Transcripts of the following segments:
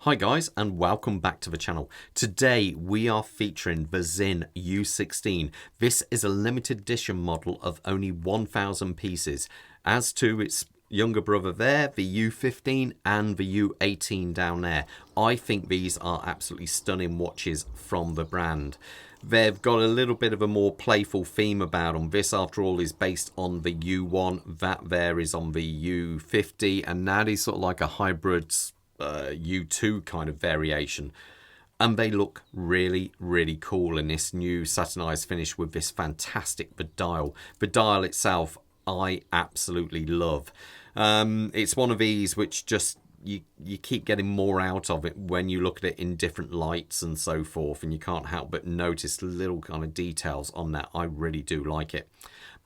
Hi guys, and welcome back to the channel. Today we are featuring the Sinn U16. This is a limited edition model of only 1,000 pieces. As to its younger brother there, the U15 and the U18 down there. I think these are absolutely stunning watches from the brand. They've got a little bit of a more playful theme about them. This, after all, is based on the U1. That there is on the U50, and that is sort of like a hybrid U2 kind of variation, and they look really cool in this new satinized finish with this fantastic dial. The dial itself I absolutely love. It's one of these which just you keep getting more out of it when you look at it in different lights and so forth, and you can't help but notice little kind of details on that. I really do like it.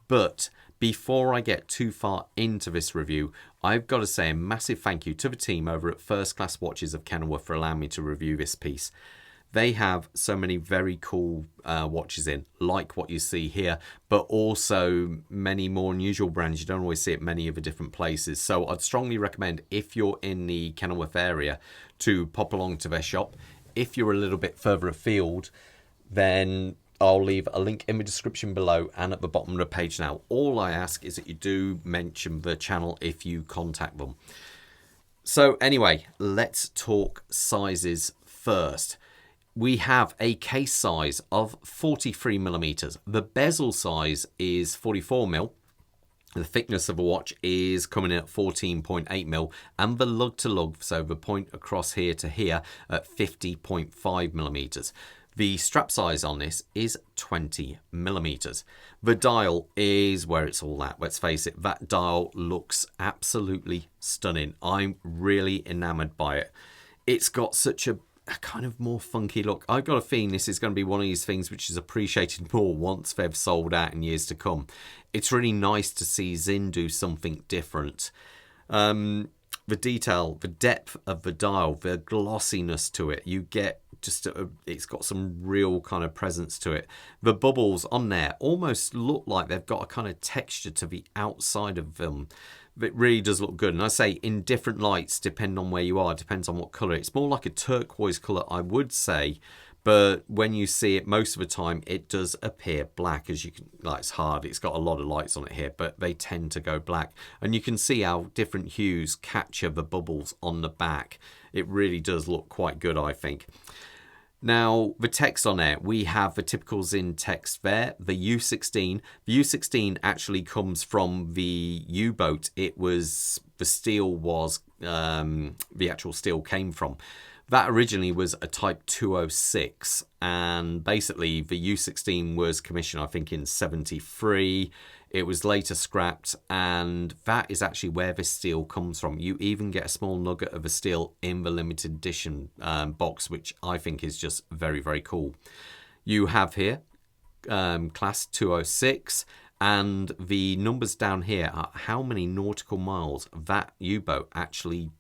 But before I get too far into this review, I've got to say a massive thank you to the team over at First Class Watches of Kenilworth for allowing me to review this piece. They have so many very cool watches in, like what you see here, but also many more unusual brands. You don't always see it many of the different places. So I'd strongly recommend, if you're in the Kenilworth area, to pop along to their shop. If you're a little bit further afield, then I'll leave a link in the description below and at the bottom of the page now. All I ask is that you do mention the channel if you contact them. So anyway, let's talk sizes first. We have a case size of 43mm. The bezel size is 44mm. The thickness of a watch is coming in at 14.8mm, and the lug to lug, so the point across here to here, at 50.5mm. The strap size on this is 20mm. The dial is where it's all at. Let's face it, that dial looks absolutely stunning. I'm really enamored by it. It's got such a kind of more funky look. I've got a feeling this is going to be one of these things which is appreciated more once they've sold out in years to come. It's really nice to see Sinn do something different. The detail, the depth of the dial, the glossiness to it, you get just it's got some real kind of presence to it. The bubbles on there almost look like they've got a kind of texture to the outside of them. It really does look good, and I say in different lights, depending on where you are, depends on what color. It's more like a turquoise color, I would say, but when you see it most of the time, it does appear black. As you can, like, it's hard, it's got a lot of lights on it here, but they tend to go black, and you can see how different hues capture the bubbles on the back. It really does look quite good, I think. Now, the text on there, we have the typical Sinn text there, the U16. The U16 actually comes from the U-boat. It was, the steel was, the actual steel came from. That originally was a Type 206, and basically the U16 was commissioned, I think, in 73. It was later scrapped, and that is actually where this steel comes from. You even get a small nugget of a steel in the limited edition box, which I think is just very cool. You have here class 206, and the numbers down here are how many nautical miles that U-boat actually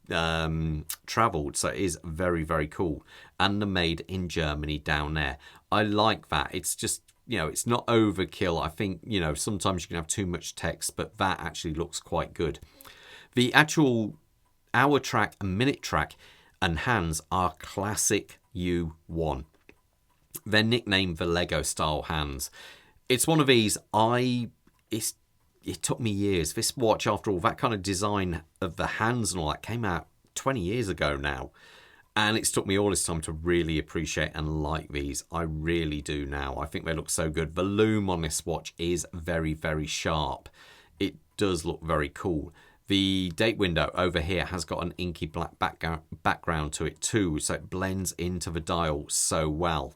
travelled. So it is very cool, and they're made in Germany down there. I like that. It's just, you know, it's not overkill. I think, you know, sometimes you can have too much text, but that actually looks quite good. The actual hour track and minute track and hands are classic U1. They're nicknamed the Lego style hands. It's one of these, it took me years. This watch, after all, that kind of design of the hands and all that came out 20 years ago now. And it's took me all this time to really appreciate and like these. I really do now. I think they look so good. The loom on this watch is very sharp. It does look very cool. The date window over here has got an inky black background to it too, so it blends into the dial so well.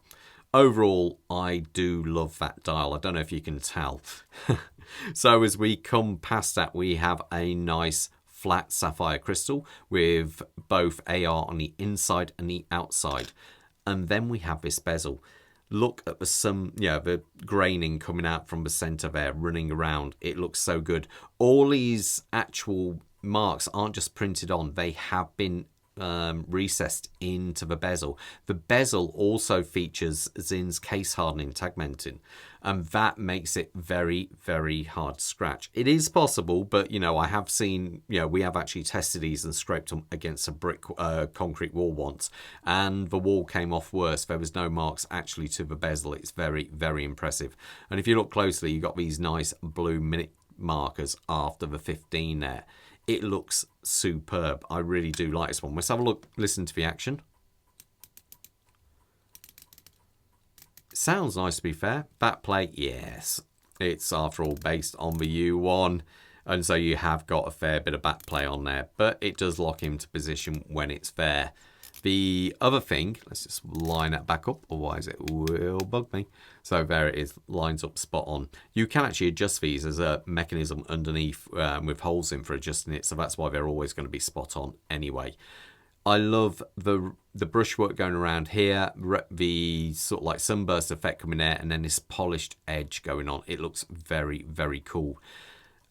Overall, I do love that dial. I don't know if you can tell. So as we come past that, we have a nice flat sapphire crystal with both AR on the inside and the outside, and then we have this bezel. Look at the graining coming out from the center there, running around. It looks so good. All these actual marks aren't just printed on, they have been recessed into the bezel. The bezel also features Sinn's case hardening tegmenting, and that makes it very, very hard to scratch. It is possible, but I have seen, we have actually tested these and scraped them against a brick concrete wall once, and the wall came off worse. There was no marks actually to the bezel. It's very, very impressive. And if you look closely, you've got these nice blue minute markers after the 15 there. It looks superb. I really do like this one. Let's have a look, listen to the action. Sounds nice, to be fair. Back plate, yes. It's, after all, based on the U1, and so you have got a fair bit of back play on there, but it does lock into position when it's there. The other thing, let's just line that back up, otherwise it will bug me. So there it is, lines up spot on. You can actually adjust these as a mechanism underneath with holes in for adjusting it, so that's why they're always going to be spot on anyway. I love the brushwork going around here, the sort of like sunburst effect coming there, and then this polished edge going on. It looks very, very cool.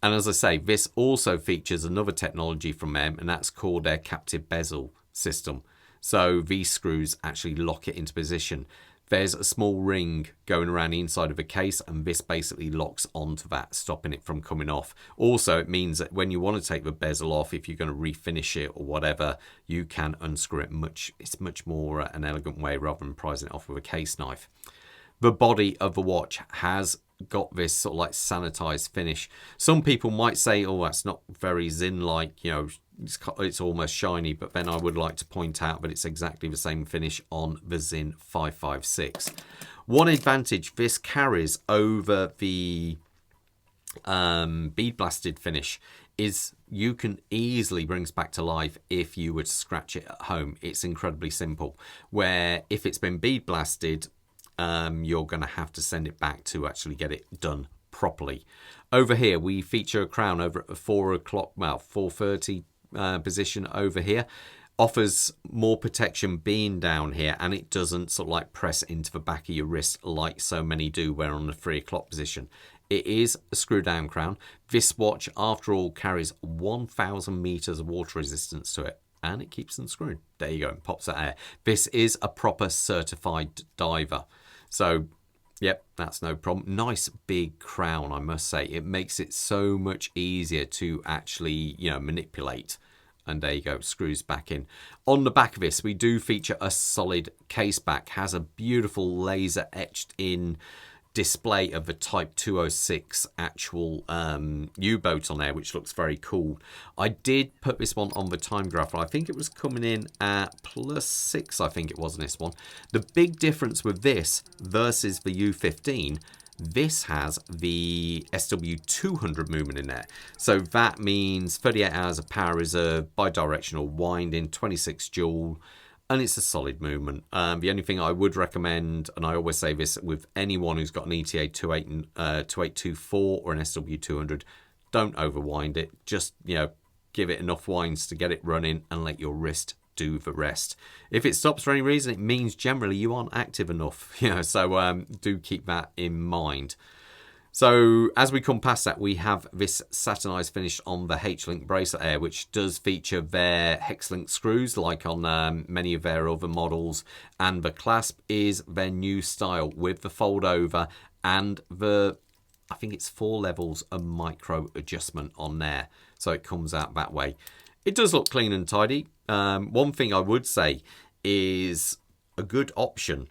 And as I say, this also features another technology from them, and that's called their captive bezel system. So these screws actually lock it into position. There's a small ring going around the inside of the case, and this basically locks onto that, stopping it from coming off. Also, it means that when you want to take the bezel off, if you're going to refinish it or whatever, you can unscrew it it's much more an elegant way rather than prizing it off with a case knife. The body of the watch has got this sort of like sanitized finish. Some people might say, oh, that's not very Sinn-like, it's almost shiny, but then I would like to point out that it's exactly the same finish on the Sinn 556. One advantage this carries over the bead blasted finish is you can easily bring this back to life if you were to scratch it at home. It's incredibly simple, where if it's been bead blasted, you're going to have to send it back to actually get it done properly. Over here, we feature a crown over at the 4 o'clock, well, 4:30 position over here. Offers more protection being down here, and it doesn't sort of like press into the back of your wrist like so many do when on the 3 o'clock position. It is a screw down crown. This watch, after all, carries 1,000 meters of water resistance to it, and it keeps unscrewing. There you go, and pops that air. This is a proper certified diver. So, yep, that's no problem. Nice big crown, I must say. It makes it so much easier to actually, manipulate. And there you go, screws back in. On the back of this, we do feature a solid case back. Has a beautiful laser etched in display of the Type 206 actual U-boat on there, which looks very cool. I did put this one on the time graph. I think it was coming in at +6, I think it was in this one. The big difference with this versus the U15, this has the SW200 movement in there. So that means 38 hours of power reserve, bidirectional winding, 26 joule, and it's a solid movement. The only thing I would recommend, and I always say this with anyone who's got an ETA 2824 or an SW200, don't overwind it. Just, give it enough winds to get it running and let your wrist do the rest. If it stops for any reason, it means generally you aren't active enough. So do keep that in mind. So as we come past that, we have this satinized finish on the H-link bracelet air, which does feature their hex-link screws like on many of their other models, and the clasp is their new style with the fold over and I think it's 4 levels of micro adjustment on there, so it comes out that way. It does look clean and tidy. One thing I would say is a good option,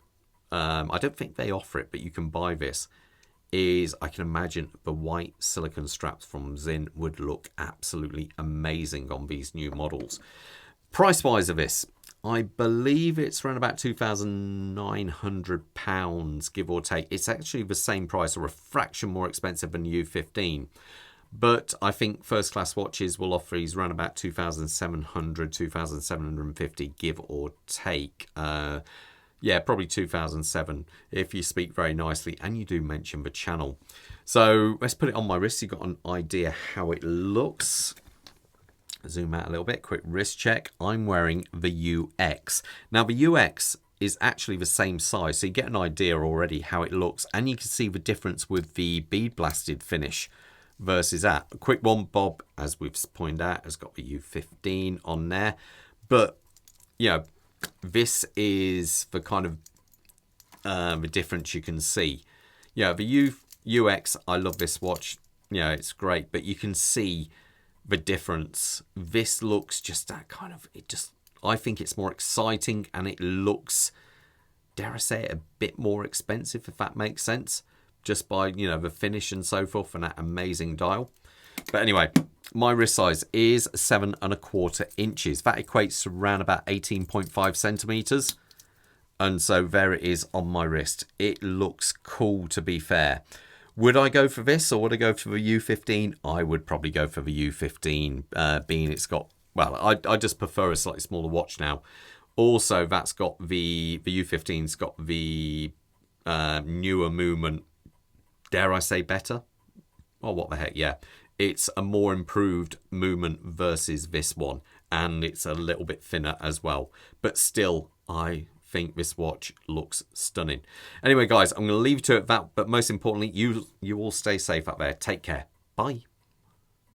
I don't think they offer it, but you can buy this, is I can imagine the white silicone straps from Sinn would look absolutely amazing on these new models. Price wise of this, I believe it's around about £2,900, give or take. It's actually the same price or a fraction more expensive than U15. But I think first class watches will offer these around about 2,700, 2,750, give or take. Yeah, probably 2007 if you speak very nicely and you do mention the channel. So let's put it on my wrist. You've got an idea how it looks. Zoom out a little bit. Quick wrist check. I'm wearing the UX. Now the UX is actually the same size, so you get an idea already how it looks, and you can see the difference with the bead blasted finish versus that. A quick one, Bob, as we've pointed out, has got the U15 on there, but you know, this is the kind of the difference you can see. Yeah, the UX, I love this watch. You know, it's great, but you can see the difference. This looks just that kind of, I think it's more exciting, and it looks, dare I say it, a bit more expensive, if that makes sense, just by, you know, the finish and so forth, and that amazing dial. But anyway, my wrist size is 7¼ inches. That equates to around about 18.5 centimeters. And so there it is on my wrist. It looks cool, to be fair. Would I go for this, or would I go for the U15? I would probably go for the U15, being it's got, well, I just prefer a slightly smaller watch now. Also, that's got the U15's got the newer movement. Dare I say better? Oh, what the heck, yeah. It's a more improved movement versus this one, and it's a little bit thinner as well. But still, I think this watch looks stunning. Anyway, guys, I'm going to leave you to it that, but most importantly, you all stay safe out there. Take care. Bye.